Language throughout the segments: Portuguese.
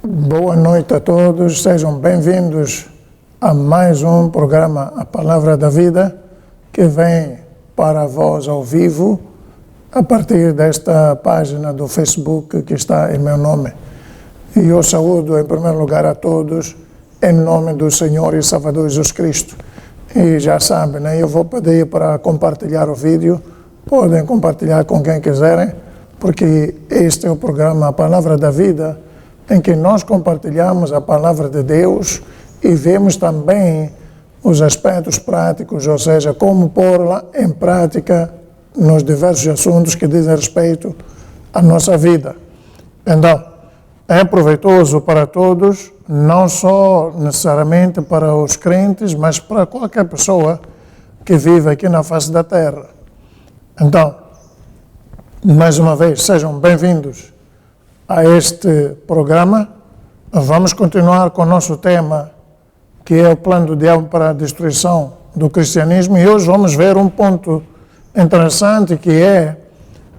Boa noite a todos, sejam bem-vindos a mais um programa A Palavra da Vida, que vem para vós ao vivo a partir desta página do Facebook que está em meu nome. E eu saúdo em primeiro lugar a todos em nome do Senhor e Salvador Jesus Cristo. E já sabem, né? Eu vou pedir para compartilhar o vídeo, podem compartilhar com quem quiserem, porque este é o programa A Palavra da Vida, em que nós compartilhamos a Palavra de Deus e vemos também os aspectos práticos, ou seja, como pô-la em prática nos diversos assuntos que dizem respeito à nossa vida. Então, é proveitoso para todos, não só necessariamente para os crentes, mas para qualquer pessoa que vive aqui na face da terra. Então, mais uma vez, sejam bem-vindos a este programa. Vamos continuar com o nosso tema, que é o plano do diabo para a destruição do cristianismo, e hoje vamos ver um ponto interessante, que é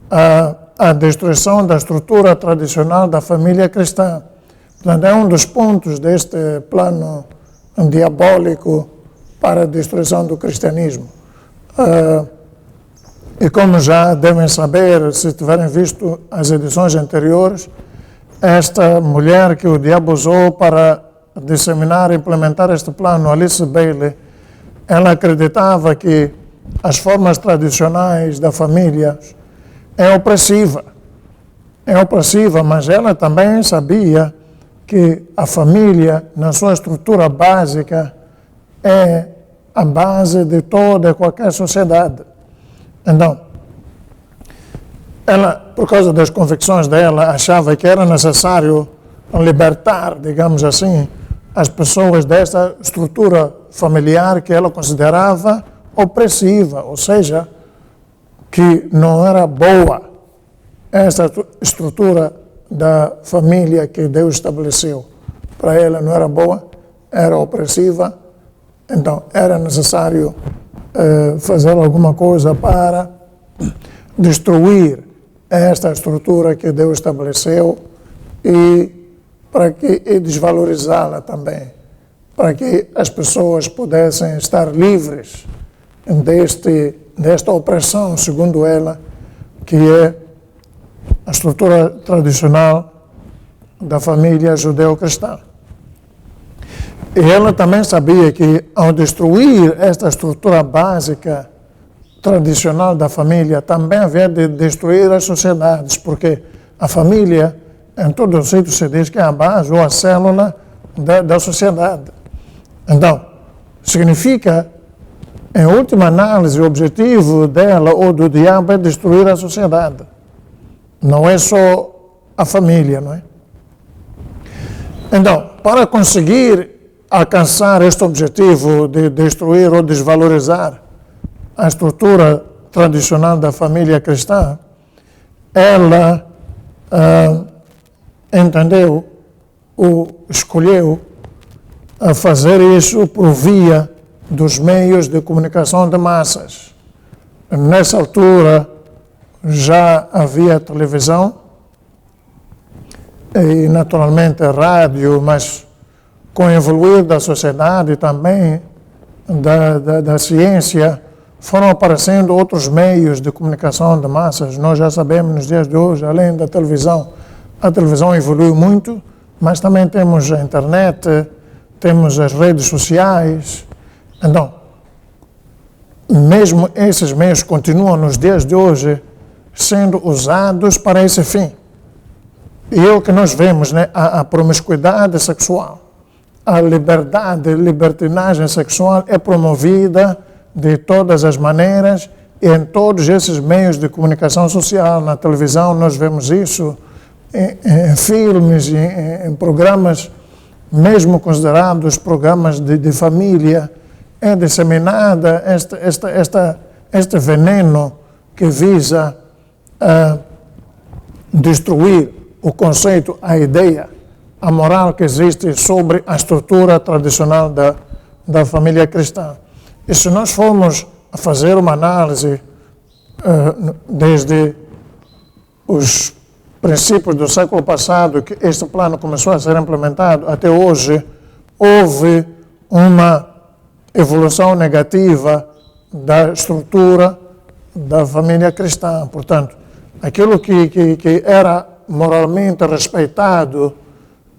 a destruição da estrutura tradicional da família cristã. Portanto, é um dos pontos deste plano diabólico para a destruição do cristianismo. E como já devem saber, se tiverem visto as edições anteriores, esta mulher que o diabo usou para disseminar e implementar este plano, Alice Bailey, ela acreditava que as formas tradicionais da família é opressiva, mas ela também sabia que a família, na sua estrutura básica, é a base de toda e qualquer sociedade. Então, ela, por causa das convicções dela, achava que era necessário libertar, digamos assim, as pessoas dessa estrutura familiar que ela considerava opressiva, ou seja, que não era boa essa estrutura da família que Deus estabeleceu. Para ela não era boa, era opressiva, então era necessário fazer alguma coisa para destruir esta estrutura que Deus estabeleceu e desvalorizá-la também, para que as pessoas pudessem estar livres desta opressão, segundo ela, que é a estrutura tradicional da família judeu-cristã. E ela também sabia que, ao destruir esta estrutura básica tradicional da família, também havia de destruir as sociedades, porque a família, em todo o sítio, se diz que é a base ou a célula da sociedade. Então, significa, em última análise, o objetivo dela ou do diabo é destruir a sociedade. Não é só a família, não é? Então, para conseguir alcançar este objetivo de destruir ou desvalorizar a estrutura tradicional da família cristã, ela entendeu ou escolheu fazer isso por via dos meios de comunicação de massas. Nessa altura já havia televisão e naturalmente rádio, mas com o evoluir da sociedade e também da ciência, foram aparecendo outros meios de comunicação de massas. Nós já sabemos nos dias de hoje, além da televisão, a televisão evoluiu muito, mas também temos a internet, temos as redes sociais. Então, mesmo esses meios continuam nos dias de hoje sendo usados para esse fim. E é o que nós vemos, né? A promiscuidade sexual, a libertinagem sexual é promovida de todas as maneiras e em todos esses meios de comunicação social. Na televisão nós vemos isso, em filmes, em programas, mesmo considerados programas de família, é disseminada este veneno que visa destruir o conceito, a ideia, a moral que existe sobre a estrutura tradicional da família cristã. E se nós formos a fazer uma análise desde os princípios do século passado, que este plano começou a ser implementado, até hoje, houve uma evolução negativa da estrutura da família cristã. Portanto, aquilo que era moralmente respeitado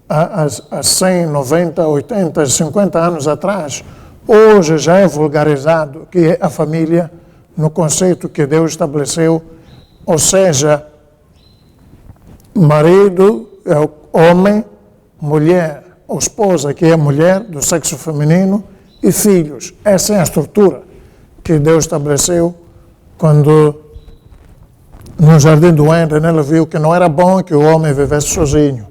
há 100, 90, 80, 50 anos atrás, hoje já é vulgarizado, que é a família no conceito que Deus estabeleceu, ou seja, marido é o homem, mulher ou esposa, que é mulher do sexo feminino, e filhos. Essa é a estrutura que Deus estabeleceu quando no Jardim do Éden ele viu que não era bom que o homem vivesse sozinho.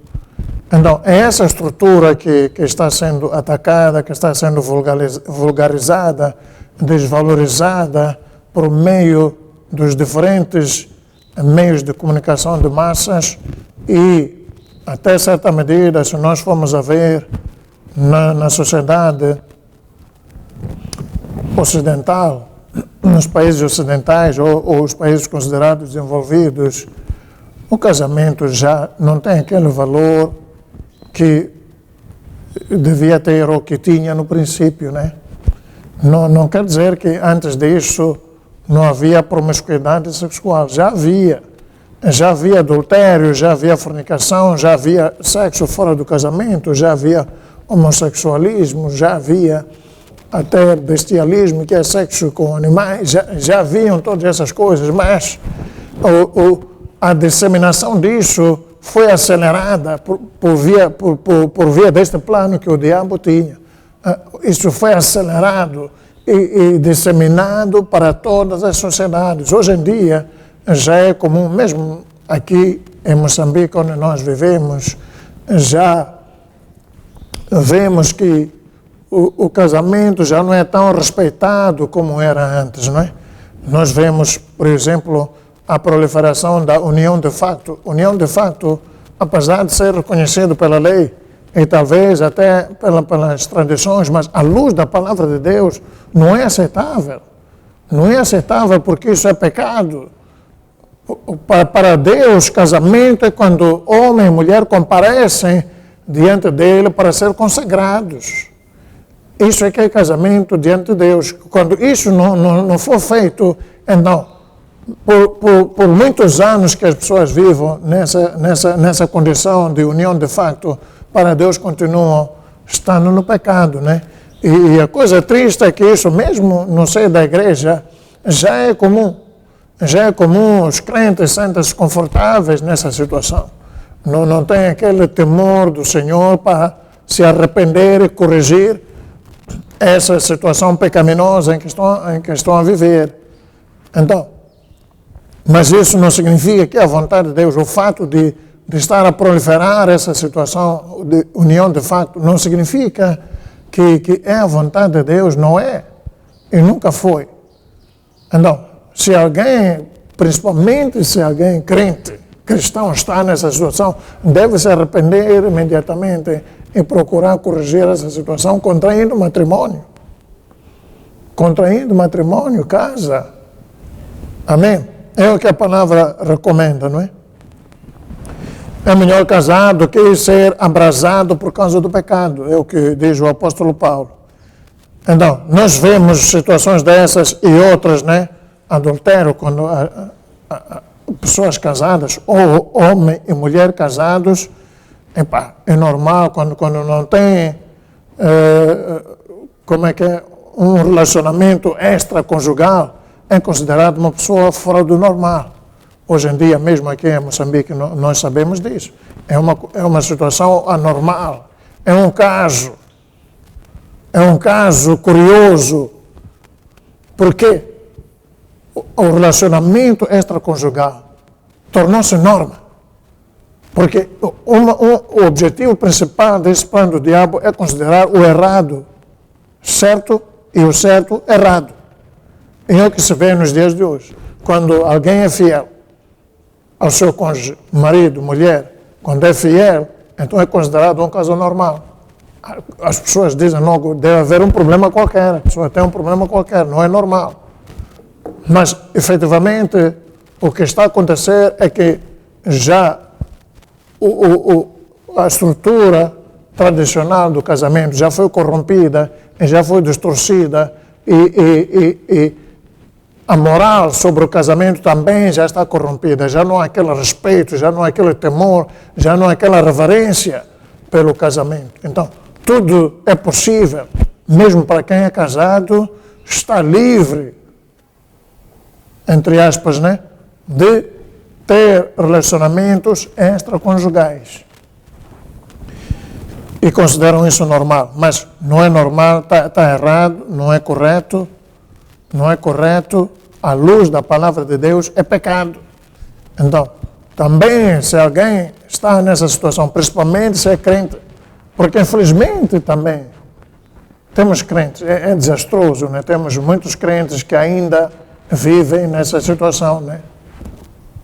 Então, é essa estrutura que está sendo atacada, que está sendo vulgarizada, desvalorizada por meio dos diferentes meios de comunicação de massas e, até certa medida, se nós formos a ver na sociedade ocidental, nos países ocidentais ou os países considerados desenvolvidos, o casamento já não tem aquele valor que devia ter ou que tinha no princípio, né? Não quer dizer que antes disso não havia promiscuidade sexual. Já havia adultério, já havia fornicação, já havia sexo fora do casamento, já havia homossexualismo, já havia até bestialismo, que é sexo com animais, já haviam todas essas coisas, mas a disseminação disso foi acelerada por via deste plano que o diabo tinha. Isso foi acelerado e disseminado para todas as sociedades. Hoje em dia já é comum, mesmo aqui em Moçambique, onde nós vivemos, já vemos que o casamento já não é tão respeitado como era antes, não é? Nós vemos, por exemplo, a proliferação da união de facto. União de facto, apesar de ser reconhecido pela lei e talvez até pelas tradições, mas à luz da palavra de Deus, não é aceitável. Não é aceitável porque isso é pecado. Para Deus, casamento é quando homem e mulher comparecem diante dele para ser consagrados. Isso é que é casamento diante de Deus. Quando isso não for feito, então, por muitos anos que as pessoas vivam nessa condição de união de facto, para Deus continuam estando no pecado, né? E a coisa triste é que isso mesmo no seio da igreja já é comum. Já é comum, os crentes sentem-se confortáveis nessa situação. Não tem aquele temor do Senhor para se arrepender e corrigir essa situação pecaminosa em que estão a viver. Então, mas isso não significa que a vontade de Deus, o fato de estar a proliferar essa situação de união de facto, não significa que é a vontade de Deus, não é, e nunca foi. Então, se alguém, principalmente se alguém crente, cristão está nessa situação, deve se arrepender imediatamente e procurar corrigir essa situação contraindo matrimônio. Contraindo matrimônio, casa. Amém? É o que a palavra recomenda, não é? É melhor casar do que ser abrasado por causa do pecado, é o que diz o apóstolo Paulo. Então, nós vemos situações dessas e outras, né? Adultério, quando pessoas casadas, ou homem e mulher casados, é normal quando não tem, um relacionamento extraconjugal, é considerado uma pessoa fora do normal. Hoje em dia, mesmo aqui em Moçambique, nós sabemos disso. É uma situação anormal. É um caso curioso. Porque o relacionamento extraconjugal tornou-se norma. Porque o objetivo principal desse plano do diabo é considerar o errado certo e o certo errado. E é o que se vê nos dias de hoje. Quando alguém é fiel ao seu cônjuge, marido, mulher, quando é fiel, então é considerado um caso normal. As pessoas dizem logo, deve haver um problema qualquer, a pessoa tem um problema qualquer, não é normal. Mas, efetivamente, o que está a acontecer é que já a estrutura tradicional do casamento já foi corrompida e já foi distorcida e a moral sobre o casamento também já está corrompida, já não há aquele respeito, já não há aquele temor, já não há aquela reverência pelo casamento. Então, tudo é possível, mesmo para quem é casado, está livre, entre aspas, né, de ter relacionamentos extraconjugais. E consideram isso normal, mas não é normal, está errado, não é correto, à luz da palavra de Deus é pecado. Então, também se alguém está nessa situação, principalmente se é crente, porque infelizmente também temos crentes, é desastroso, né? Temos muitos crentes que ainda vivem nessa situação, né?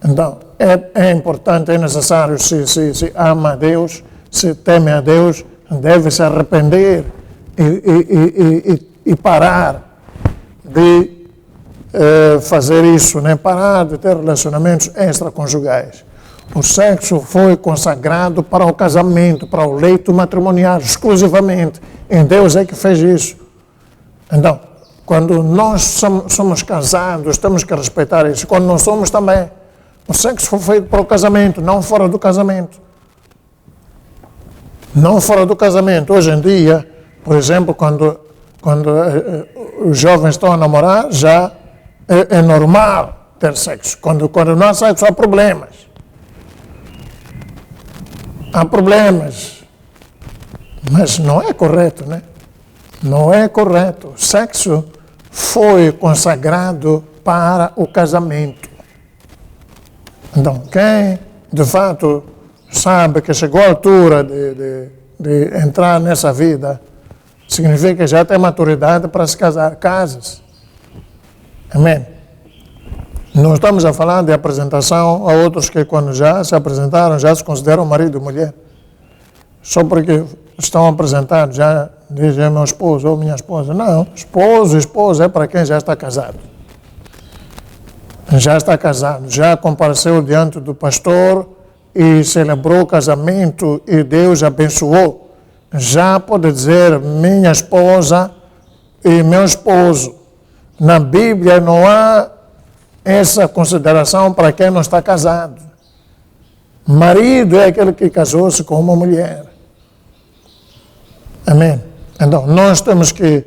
Então, é importante, é necessário, se ama a Deus, se teme a Deus, deve se arrepender e parar de fazer isso, né? Parar de ter relacionamentos extraconjugais. O sexo foi consagrado para o casamento, para o leito matrimonial, exclusivamente. E Deus é que fez isso. Então, quando nós somos casados, temos que respeitar isso. Quando não somos também. O sexo foi feito para o casamento, não fora do casamento. Não fora do casamento. Hoje em dia, por exemplo, quando os jovens estão a namorar, já é normal ter sexo. Quando não há sexo, há problemas. Há problemas. Mas não é correto, né? Não é correto. O sexo foi consagrado para o casamento. Então, quem de fato sabe que chegou a altura de entrar nessa vida, significa que já tem maturidade para se casar. Casas. Amém? Não estamos a falar de apresentação a outros que quando já se apresentaram, já se consideram marido e mulher. Só porque estão apresentados, já dizem meu esposo ou minha esposa. Não, esposo e esposa é para quem já está casado. Já está casado, já compareceu diante do pastor e celebrou o casamento e Deus abençoou. Já pode dizer minha esposa e meu esposo. Na Bíblia não há essa consideração para quem não está casado. Marido é aquele que casou-se com uma mulher. Amém? Então, nós temos que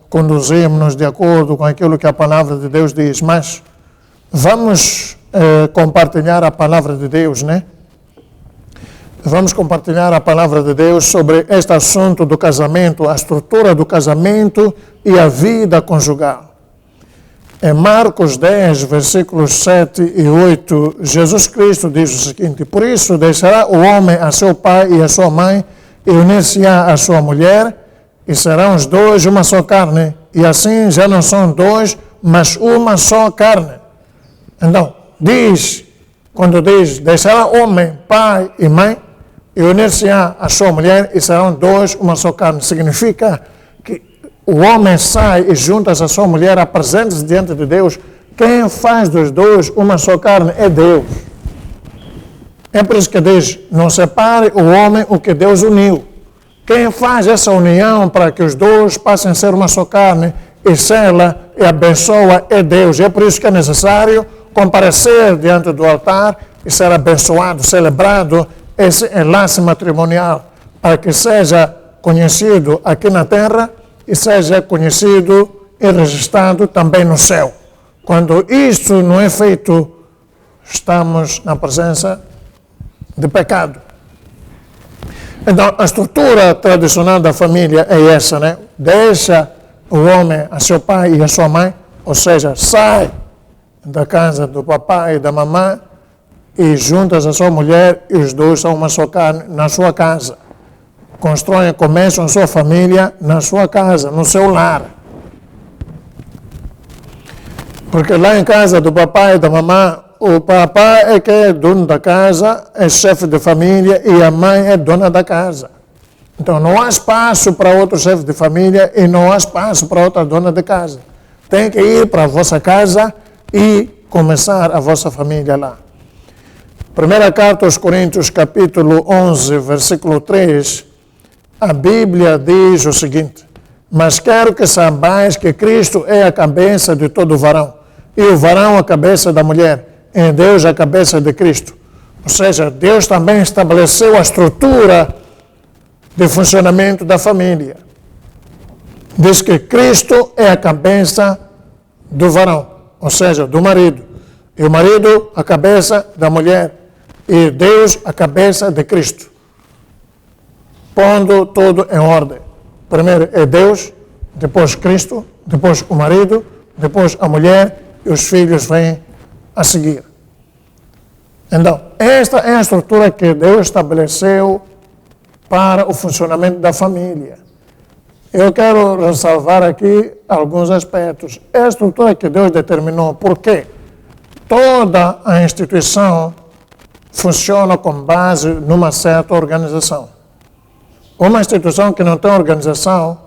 conduzirmos-nos de acordo com aquilo que a palavra de Deus diz, mas vamos compartilhar a palavra de Deus, né? Vamos compartilhar a palavra de Deus sobre este assunto do casamento, a estrutura do casamento e a vida conjugal. Em Marcos 10, versículos 7 e 8, Jesus Cristo diz o seguinte: por isso deixará o homem a seu pai e a sua mãe e unir-se-á à sua mulher, e serão os dois uma só carne, e assim já não são dois, mas uma só carne. Então, quando diz, deixará homem, pai e mãe, e unir-se-á à sua mulher, e serão dois uma só carne. Significa que o homem sai e junta-se à sua mulher, apresenta-se diante de Deus. Quem faz dos dois uma só carne é Deus. É por isso que diz, não separe o homem o que Deus uniu. Quem faz essa união para que os dois passem a ser uma só carne e sela e abençoa é Deus. É por isso que é necessário comparecer diante do altar e ser abençoado, celebrado esse enlace matrimonial, para que seja conhecido aqui na terra e seja conhecido e registrado também no céu. Quando isso não é feito, estamos na presença de pecado. Então, a estrutura tradicional da família é essa, né? Deixa o homem a seu pai e a sua mãe, ou seja, sai da casa do papai e da mamãe e junta-se a sua mulher e os dois são uma só carne na sua casa. Constroem, começam a sua família na sua casa, no seu lar. Porque lá em casa do papai e da mamãe, o papai é que é dono da casa, é chefe de família, e a mãe é dona da casa. Então não há espaço para outro chefe de família e não há espaço para outra dona de casa. Tem que ir para a vossa casa e começar a vossa família lá. Primeira carta aos Coríntios, capítulo 11, versículo 3, a Bíblia diz o seguinte: mas quero que saibais que Cristo é a cabeça de todo varão, e o varão a cabeça da mulher, e Deus a cabeça de Cristo. Ou seja, Deus também estabeleceu a estrutura de funcionamento da família. Diz que Cristo é a cabeça do varão, ou seja, do marido. E o marido a cabeça da mulher. E Deus a cabeça de Cristo. Pondo tudo em ordem. Primeiro é Deus, depois Cristo, depois o marido, depois a mulher e os filhos vêm a seguir. Então, esta é a estrutura que Deus estabeleceu para o funcionamento da família. Eu quero ressalvar aqui alguns aspectos. É a estrutura que Deus determinou, porque toda a instituição funciona com base numa certa organização. Uma instituição que não tem organização,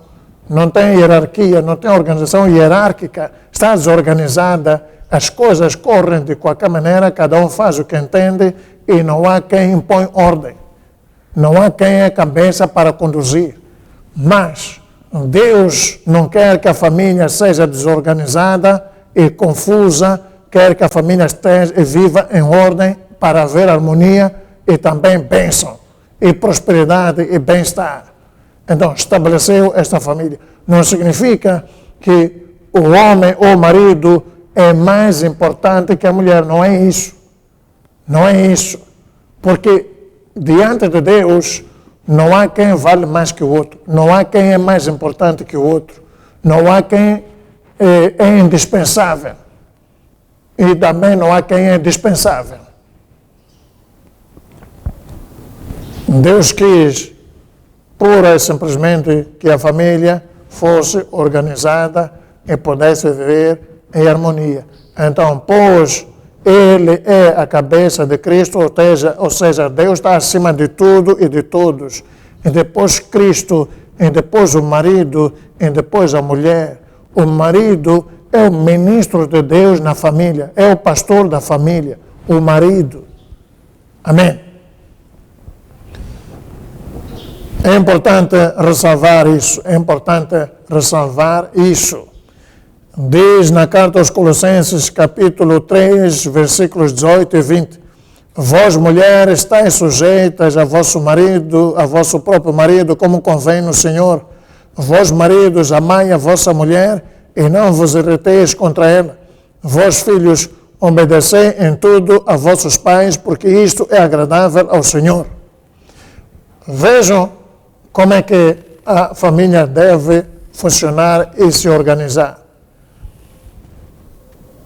não tem hierarquia, não tem organização hierárquica, está desorganizada, as coisas correm de qualquer maneira, cada um faz o que entende e não há quem impõe ordem. Não há quem é cabeça para conduzir. Mas Deus não quer que a família seja desorganizada e confusa, quer que a família esteja e viva em ordem para haver harmonia e também bênção, e prosperidade e bem-estar. Então, estabeleceu esta família. Não significa que o homem ou o marido é mais importante que a mulher. Não é isso. Não é isso. Porque diante de Deus, não há quem vale mais que o outro. Não há quem é mais importante que o outro. Não há quem é indispensável. E também não há quem é dispensável. Deus quis, pura e simplesmente, que a família fosse organizada e pudesse viver em harmonia. Então, pois Ele é a cabeça de Cristo, ou seja, Deus está acima de tudo e de todos. E depois Cristo, e depois o marido, e depois a mulher. O marido é o ministro de Deus na família, é o pastor da família, o marido. Amém? É importante ressalvar isso, é importante ressalvar isso. Diz na carta aos Colossenses, capítulo 3, versículos 18 e 20, vós, mulheres, estáis sujeitas a vosso marido, a vosso próprio marido, como convém no Senhor. Vós, maridos, amai a vossa mulher e não vos irriteis contra ela. Vós, filhos, obedecei em tudo a vossos pais, porque isto é agradável ao Senhor. Vejam como é que a família deve funcionar e se organizar.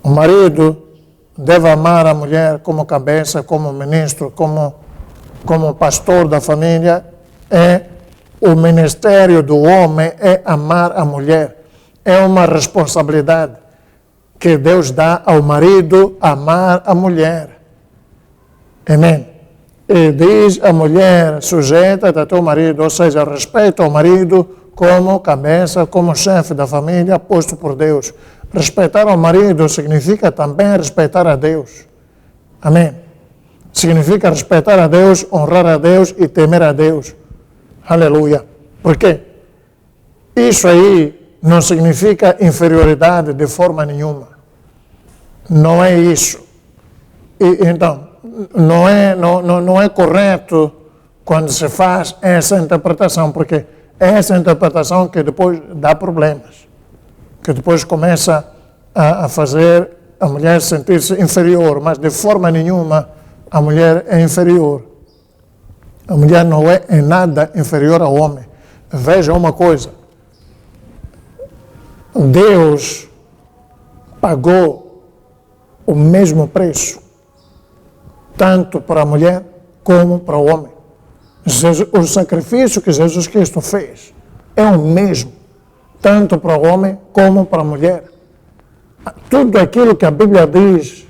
O marido deve amar a mulher como cabeça, como ministro, como pastor da família. O ministério do homem é amar a mulher. É uma responsabilidade que Deus dá ao marido amar a mulher. Amém? E diz a mulher, sujeita-te a teu marido, ou seja, respeita o marido como cabeça, como chefe da família, posto por Deus. Respeitar o marido significa também respeitar a Deus. Amém? Significa respeitar a Deus, honrar a Deus e temer a Deus. Aleluia. Por quê? Isso aí não significa inferioridade de forma nenhuma. Não é isso. Então, não é correto quando se faz essa interpretação, porque é essa interpretação que depois dá problemas, que depois começa a fazer a mulher sentir-se inferior, mas de forma nenhuma a mulher é inferior. A mulher não é em nada inferior ao homem. Veja uma coisa, Deus pagou o mesmo preço tanto para a mulher como para o homem. O sacrifício que Jesus Cristo fez é o mesmo, tanto para o homem como para a mulher. Tudo aquilo que a Bíblia diz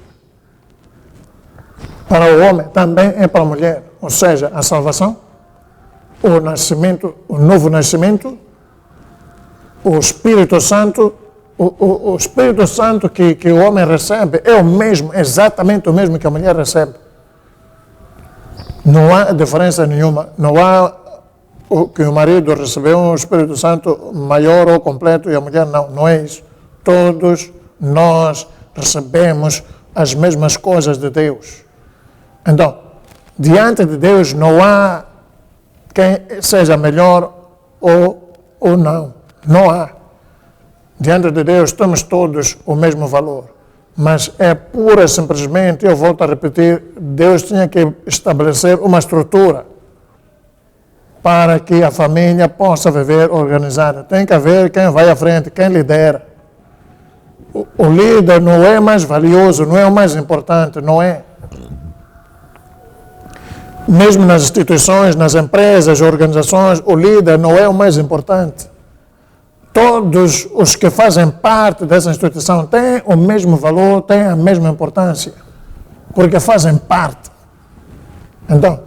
para o homem também é para a mulher. Ou seja, a salvação, o nascimento, o novo nascimento, o Espírito Santo, o Espírito Santo que o homem recebe é o mesmo, exatamente o mesmo que a mulher recebe. Não há diferença nenhuma. Não há que o marido recebeu um Espírito Santo maior ou completo e a mulher não. Não é isso. Todos nós recebemos as mesmas coisas de Deus. Então, diante de Deus não há quem seja melhor ou não. Não há. Diante de Deus temos todos o mesmo valor. Mas é pura e simplesmente, eu volto a repetir, Deus tinha que estabelecer uma estrutura para que a família possa viver organizada. Tem que haver quem vai à frente, quem lidera. O líder não é mais valioso, não é o mais importante, não é. Mesmo nas instituições, nas empresas, organizações, o líder não é o mais importante. Todos os que fazem parte dessa instituição têm o mesmo valor, têm a mesma importância, porque fazem parte. Então,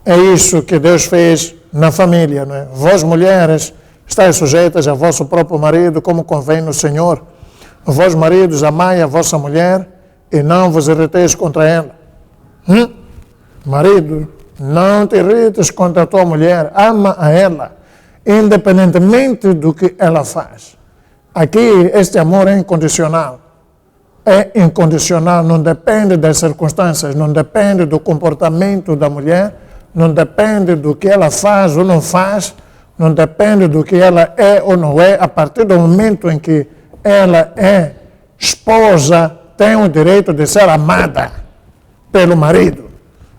é isso que Deus fez na família, não é? Vós, mulheres, estáis sujeitas a vosso próprio marido, como convém no Senhor. Vós, maridos, amai a vossa mulher e não vos irriteis contra ela. Marido, não te irrites contra a tua mulher, ama a ela, independentemente do que ela faz. Aqui, este amor é incondicional. É incondicional, não depende das circunstâncias, não depende do comportamento da mulher, não depende do que ela faz ou não faz, não depende do que ela é ou não é. A partir do momento em que ela é esposa, tem o direito de ser amada pelo marido.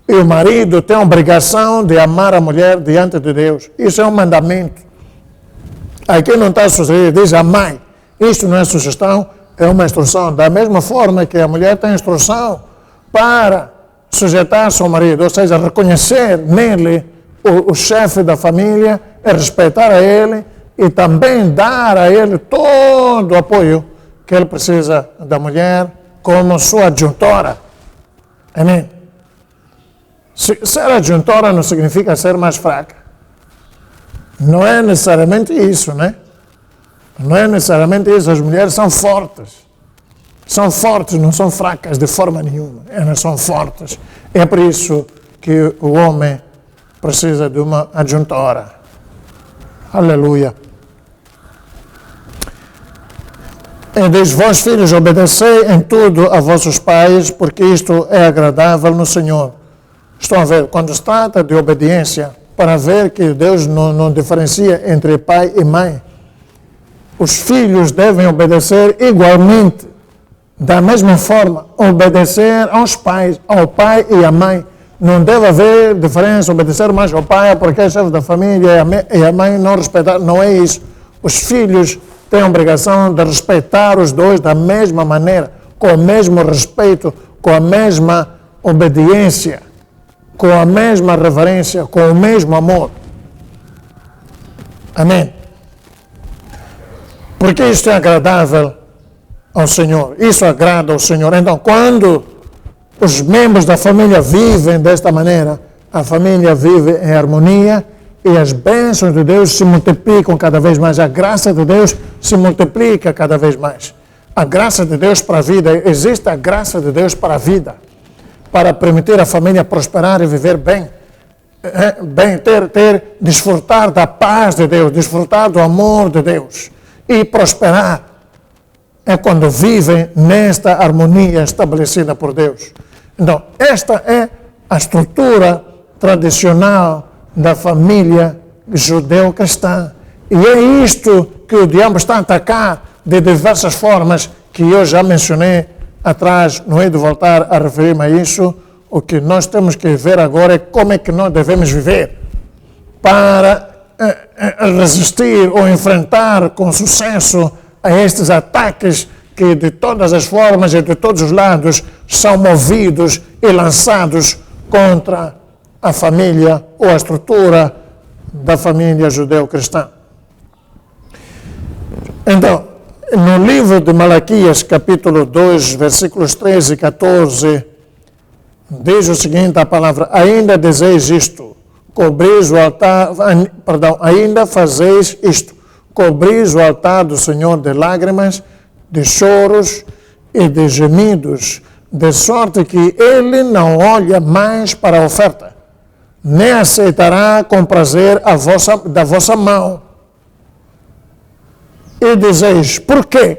E o marido tem a obrigação de amar a mulher diante de Deus. Isso é um mandamento. Aqui não está sugerido, diz amai. Isto não é sugestão, é uma instrução. Da mesma forma que a mulher tem instrução para sujeitar-se ao marido, ou seja, reconhecer nele o chefe da família, e respeitar a ele e também dar a ele todo o apoio que ele precisa da mulher como sua adjuntora. Amém? Ser adjuntora não significa ser mais fraca. Não é necessariamente isso, né? Não é necessariamente isso. As mulheres são fortes. São fortes, não são fracas de forma nenhuma. Elas são fortes. É por isso que o homem precisa de uma adjuntora. Aleluia. E diz, vós filhos, obedecei em tudo a vossos pais, porque isto é agradável no Senhor. Estão a ver, quando se trata de obediência, para ver que Deus não diferencia entre pai e mãe, os filhos devem obedecer igualmente, da mesma forma, obedecer aos pais, ao pai e à mãe. Não deve haver diferença, obedecer mais ao pai porque é chefe da família e a mãe não respeitar. Não é isso. Os filhos têm a obrigação de respeitar os dois da mesma maneira, com o mesmo respeito, com a mesma obediência, com a mesma reverência, com o mesmo amor. Amém? Porque isto é agradável ao Senhor. Isso agrada ao Senhor. Então, quando os membros da família vivem desta maneira, a família vive em harmonia e as bênçãos de Deus se multiplicam cada vez mais. A graça de Deus se multiplica cada vez mais. A graça de Deus para a vida, existe a graça de Deus para a vida, para permitir a família prosperar e viver bem. Desfrutar da paz de Deus, desfrutar do amor de Deus e prosperar. É quando vivem nesta harmonia estabelecida por Deus. Então, esta é a estrutura tradicional da família judeu-cristã. E é isto que o diabo está a atacar de diversas formas que eu já mencionei atrás. Não é de voltar a referir-me a isso. O que nós temos que ver agora é como é que nós devemos viver para resistir ou enfrentar com sucesso a estes ataques que de todas as formas e de todos os lados são movidos e lançados contra a família ou a estrutura da família judeu-cristã. Então, no livro de Malaquias, capítulo 2, versículos 13 e 14, diz o seguinte, a palavra, ainda dizeis isto, cobris o altar, ainda fazeis isto, cobris o altar do Senhor de lágrimas, de choros e de gemidos, de sorte que Ele não olha mais para a oferta. nem aceitará com prazer da vossa mão. E dizeis, por quê?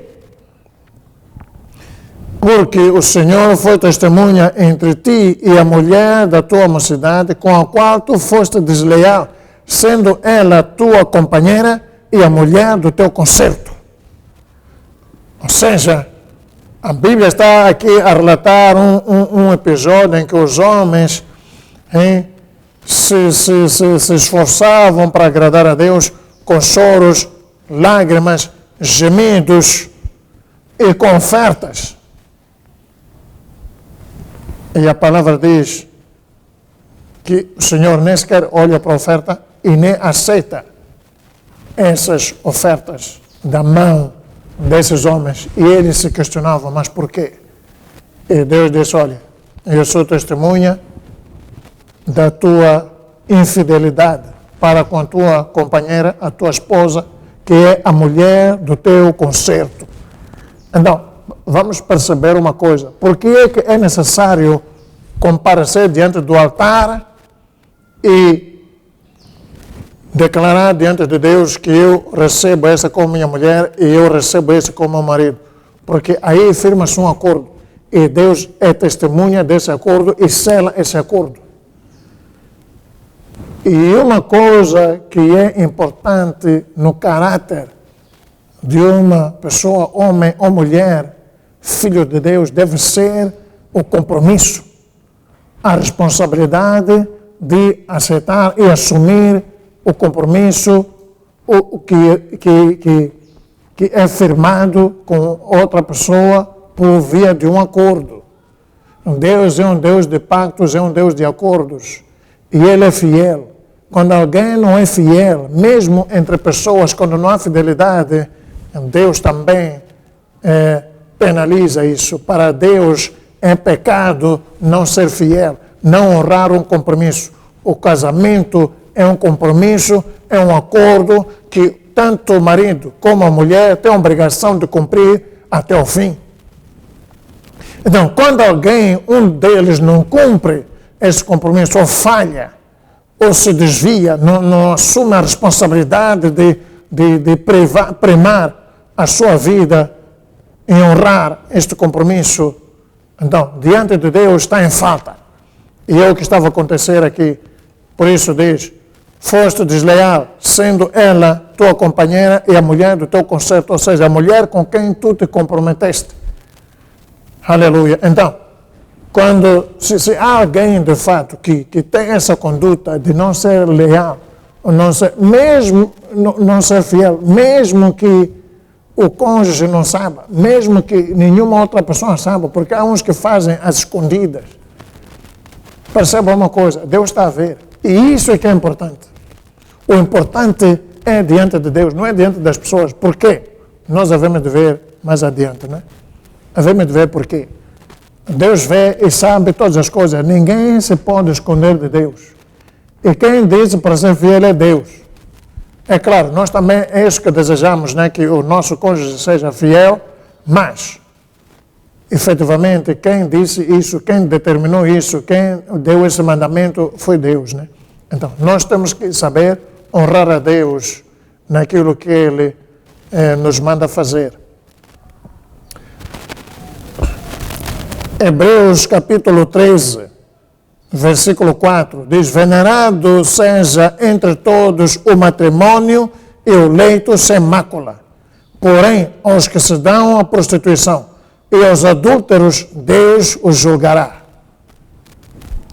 Porque o Senhor foi testemunha entre ti e a mulher da tua mocidade, com a qual tu foste desleal, sendo ela tua companheira e a mulher do teu concerto. Ou seja, a Bíblia está aqui a relatar um episódio em que os homens se esforçavam para agradar a Deus com choros, lágrimas, gemidos e com ofertas. E a palavra diz que o Senhor nem sequer olha para a oferta e nem aceita essas ofertas da mão desses homens. E eles se questionavam, mas por quê? E Deus disse, olha, eu sou testemunha da tua infidelidade para com a tua companheira, a tua esposa, que é a mulher do teu concerto. Então, vamos perceber uma coisa. Por que é necessário comparecer diante do altar e declarar diante de Deus que eu recebo essa como minha mulher e eu recebo esse como meu marido? Porque aí firma-se um acordo e Deus é testemunha desse acordo e sela esse acordo. E uma coisa que é importante no caráter de uma pessoa, homem ou mulher, filho de Deus, deve ser o compromisso, a responsabilidade de aceitar e assumir o compromisso que é firmado com outra pessoa por via de um acordo. Deus é um Deus de pactos, é um Deus de acordos. E Ele é fiel. Quando alguém não é fiel, mesmo entre pessoas, quando não há fidelidade, Deus também penaliza isso. Para Deus é pecado não ser fiel, não honrar um compromisso. O casamento é um compromisso, é um acordo que tanto o marido como a mulher têm a obrigação de cumprir até o fim. Então, quando alguém, um deles, não cumpre esse compromisso, ou falha, ou se desvia, não assume a responsabilidade de primar a sua vida em honrar este compromisso, então, diante de Deus está em falta. E é o que estava a acontecer aqui. Por isso diz, foste desleal, sendo ela tua companheira e a mulher do teu concerto, ou seja, a mulher com quem tu te comprometeste. Aleluia. Então, quando se há alguém de fato que tem essa conduta de não ser leal, não ser, mesmo não ser fiel, mesmo que o cônjuge não saiba, mesmo que nenhuma outra pessoa saiba, porque há uns que fazem as escondidas. Perceba uma coisa, Deus está a ver. E isso é que é importante. O importante é diante de Deus, não é diante das pessoas. Por quê? Nós devemos de ver mais adiante, né? Devemos de ver por quê. Deus vê e sabe todas as coisas. Ninguém se pode esconder de Deus. E quem diz para ser fiel é Deus. É claro, nós também é isso que desejamos, né? Que o nosso cônjuge seja fiel, mas, efetivamente, quem disse isso, quem determinou isso, quem deu esse mandamento foi Deus, né? Então, nós temos que saber honrar a Deus naquilo que Ele nos manda fazer. Hebreus capítulo 13, versículo 4, diz, venerado seja entre todos o matrimônio e o leito sem mácula. Porém, aos que se dão à prostituição e aos adúlteros, Deus os julgará.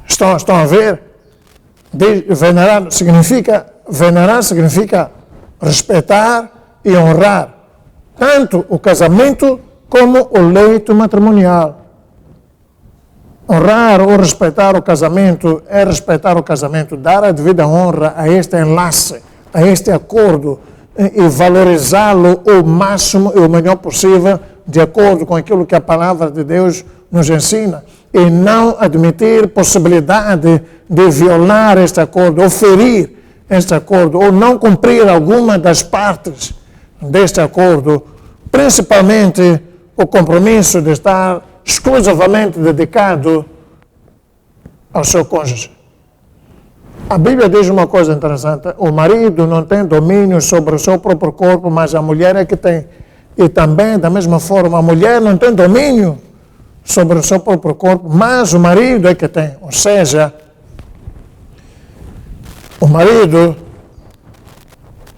Estão a ver? Venerar significa respeitar e honrar tanto o casamento como o leito matrimonial. Honrar ou respeitar o casamento é respeitar o casamento, dar a devida honra a este enlace, a este acordo e valorizá-lo o máximo e o melhor possível de acordo com aquilo que a palavra de Deus nos ensina. E não admitir possibilidade de violar este acordo, ou ferir este acordo, ou não cumprir alguma das partes deste acordo, principalmente o compromisso de estar exclusivamente dedicado ao seu cônjuge. A Bíblia diz uma coisa interessante: o marido não tem domínio sobre o seu próprio corpo, mas a mulher é que tem. E também, da mesma forma, a mulher não tem domínio sobre o seu próprio corpo, mas o marido é que tem. Ou seja, o marido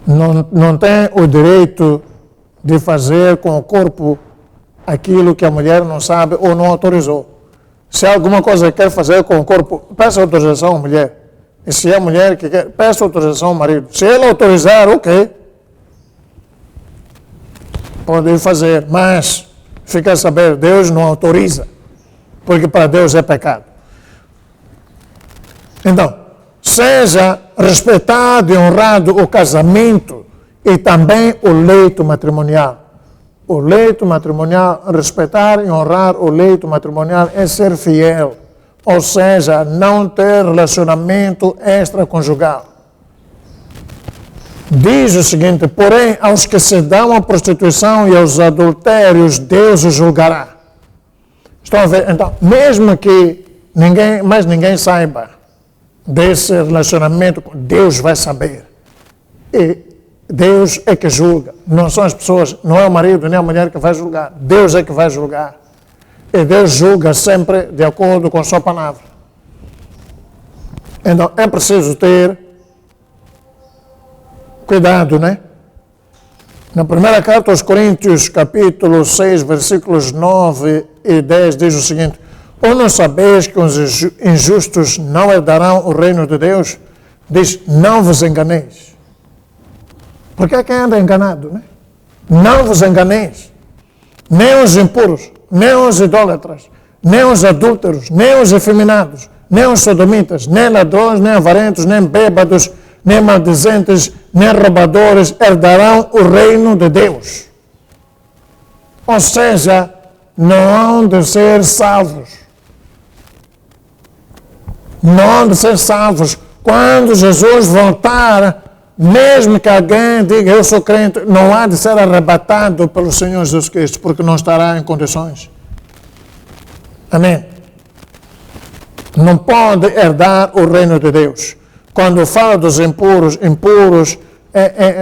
não tem o direito de fazer com o corpo aquilo que a mulher não sabe ou não autorizou. Se alguma coisa quer fazer com o corpo, peça autorização à mulher. E se é a mulher que quer, peça autorização ao marido. Se ele autorizar, ok. Pode fazer, mas fica a saber, Deus não autoriza, porque para Deus é pecado. Então, seja respeitado e honrado o casamento e também o leito matrimonial. O leito matrimonial, respeitar e honrar o leito matrimonial é ser fiel, ou seja, não ter relacionamento extraconjugal. Diz o seguinte: porém, aos que se dão à prostituição e aos adultérios, Deus os julgará. Estão a ver? Então, mesmo que ninguém saiba desse relacionamento, Deus vai saber. E Deus é que julga. Não são as pessoas, não é o marido nem a mulher que vai julgar. Deus é que vai julgar. E Deus julga sempre de acordo com a sua palavra. Então, é preciso ter cuidado, né? Na primeira carta aos Coríntios, capítulo 6, versículos 9 e 10, diz o seguinte: ou não sabeis que os injustos não herdarão o reino de Deus? Diz, não vos enganeis. Porque é quem anda enganado, né? Não vos enganeis. Nem os impuros, nem os idólatras, nem os adúlteros, nem os efeminados, nem os sodomitas, nem ladrões, nem avarentos, nem bêbados, nem maldizentes, nem roubadores herdarão o reino de Deus. Ou seja, não hão de ser salvos. Não hão de ser salvos. Quando Jesus voltar, mesmo que alguém diga, eu sou crente, não há de ser arrebatado pelo Senhor Jesus Cristo, porque não estará em condições. Amém? Não pode herdar o reino de Deus. Quando fala dos impuros,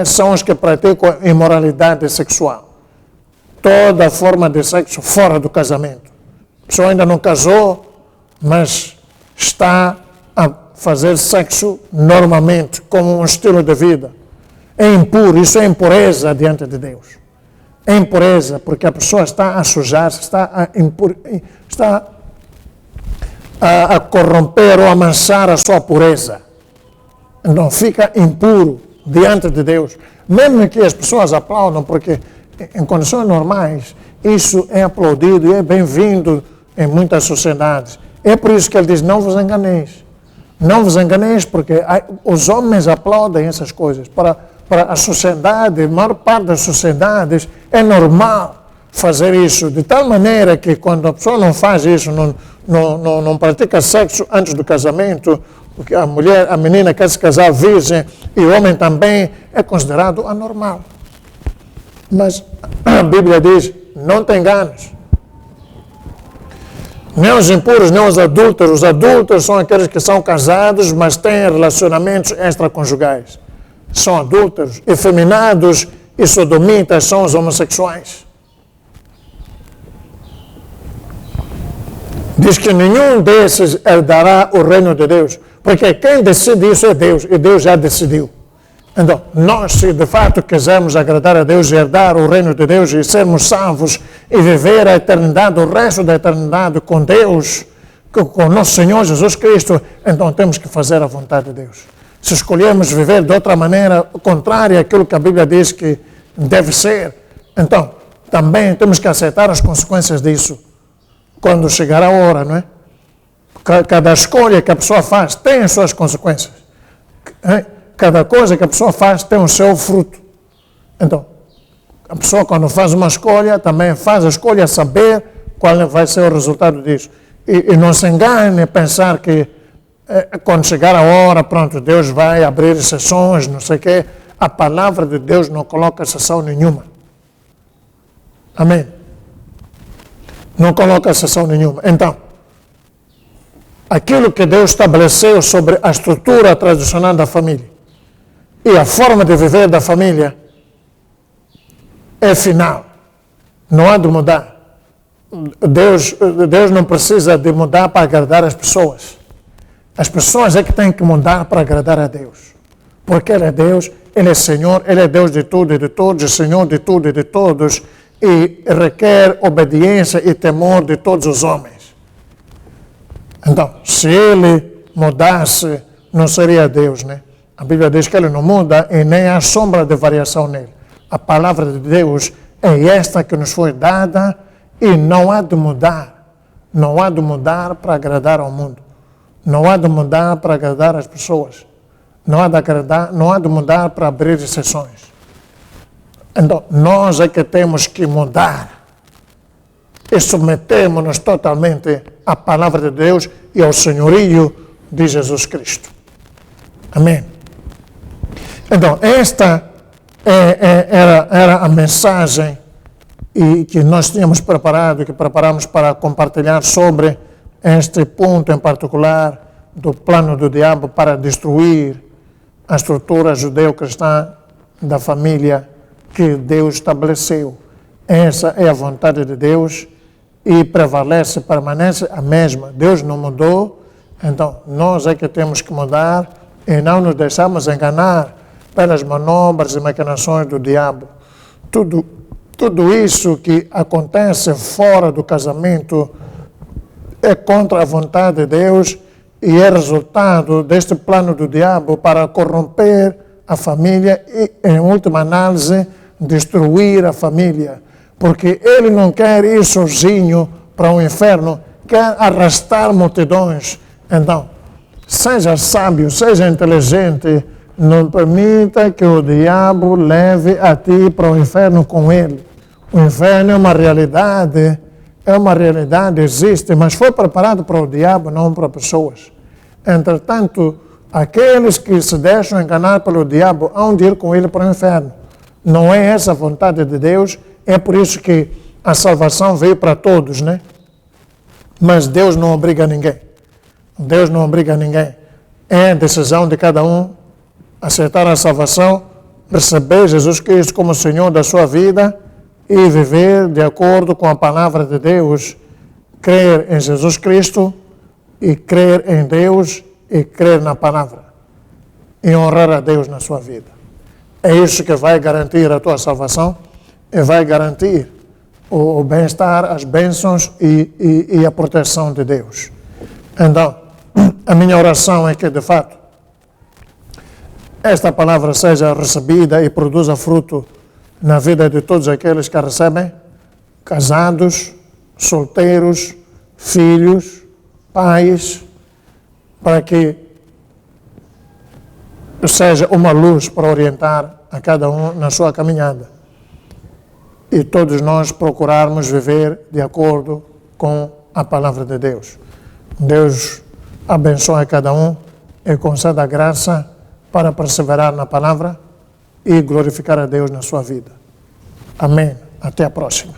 são os que praticam imoralidade sexual. Toda forma de sexo fora do casamento. A pessoa ainda não casou, mas está a fazer sexo normalmente, como um estilo de vida. É impuro, isso é impureza diante de Deus. É impureza, porque a pessoa está a sujar-se, está a corromper ou a manchar a sua pureza. Não fica impuro diante de Deus. Mesmo que as pessoas aplaudam, porque em condições normais isso é aplaudido e é bem-vindo em muitas sociedades. É por isso que ele diz, não vos enganeis. Não vos enganeis, porque os homens aplaudem essas coisas. Para a sociedade, a maior parte das sociedades, é normal fazer isso. De tal maneira que quando a pessoa não faz isso, não pratica sexo antes do casamento, porque a menina quer se casar virgem e o homem também, é considerado anormal. Mas a Bíblia diz, não te enganes. Nem os impuros, nem os adúlteros. Os adúlteros são aqueles que são casados, mas têm relacionamentos extraconjugais. São adúlteros. Efeminados e sodomitas são os homossexuais. Diz que nenhum desses herdará o reino de Deus. Porque quem decide isso é Deus, e Deus já decidiu. Então, nós, se de fato quisermos agradar a Deus e herdar o reino de Deus e sermos salvos e viver a eternidade, o resto da eternidade com Deus, com nosso Senhor Jesus Cristo, então temos que fazer a vontade de Deus. Se escolhermos viver de outra maneira, contrária àquilo que a Bíblia diz que deve ser, então também temos que aceitar as consequências disso quando chegar a hora, não é? Cada escolha que a pessoa faz tem as suas consequências. Cada coisa que a pessoa faz tem o seu fruto. Então, a pessoa quando faz uma escolha, também faz a escolha a saber qual vai ser o resultado disso. E não se engane pensar que quando chegar a hora, pronto, Deus vai abrir exceções, não sei o quê. A palavra de Deus não coloca exceção nenhuma. Amém? Não coloca exceção nenhuma. Então, aquilo que Deus estabeleceu sobre a estrutura tradicional da família e a forma de viver da família é final. Não há de mudar. Deus não precisa de mudar para agradar as pessoas. As pessoas é que têm que mudar para agradar a Deus. Porque Ele é Deus, Ele é Senhor, Ele é Deus de tudo e de todos, Senhor de tudo e de todos, e requer obediência e temor de todos os homens. Então, se Ele mudasse, não seria Deus, né? A Bíblia diz que Ele não muda e nem há sombra de variação nele. A palavra de Deus é esta que nos foi dada e não há de mudar. Não há de mudar para agradar ao mundo. Não há de mudar para agradar as pessoas. Não há de mudar para abrir exceções. Então, nós é que temos que mudar e submetemos-nos totalmente à palavra de Deus e ao senhorio de Jesus Cristo. Amém. Então, esta era a mensagem que nós tínhamos preparado, que preparamos para compartilhar sobre este ponto em particular do plano do diabo para destruir a estrutura judeu-cristã da família que Deus estabeleceu. Essa é a vontade de Deus e prevalece, permanece a mesma. Deus não mudou, então nós é que temos que mudar e não nos deixamos enganar pelas manobras e maquinações do diabo. Tudo isso que acontece fora do casamento é contra a vontade de Deus e é resultado deste plano do diabo para corromper a família e, em última análise, destruir a família. Porque ele não quer ir sozinho para o inferno, quer arrastar multidões. Então, seja sábio, seja inteligente, não permita que o diabo leve a ti para o inferno com ele. O inferno é uma realidade, existe, mas foi preparado para o diabo, não para pessoas. Entretanto, aqueles que se deixam enganar pelo diabo hão de ir com ele para o inferno. Não é essa a vontade de Deus, é por isso que a salvação veio para todos, né? Mas Deus não obriga ninguém. Deus não obriga ninguém. É decisão de cada um aceitar a salvação, receber Jesus Cristo como Senhor da sua vida e viver de acordo com a palavra de Deus, crer em Jesus Cristo e crer em Deus e crer na palavra e honrar a Deus na sua vida. É isso que vai garantir a tua salvação e vai garantir o bem-estar, as bênçãos e a proteção de Deus. Então, a minha oração é que, de fato, esta palavra seja recebida e produza fruto na vida de todos aqueles que a recebem, casados, solteiros, filhos, pais, para que seja uma luz para orientar a cada um na sua caminhada. E todos nós procurarmos viver de acordo com a palavra de Deus. Deus abençoe cada um e conceda a graça para perseverar na palavra e glorificar a Deus na sua vida. Amém. Até a próxima.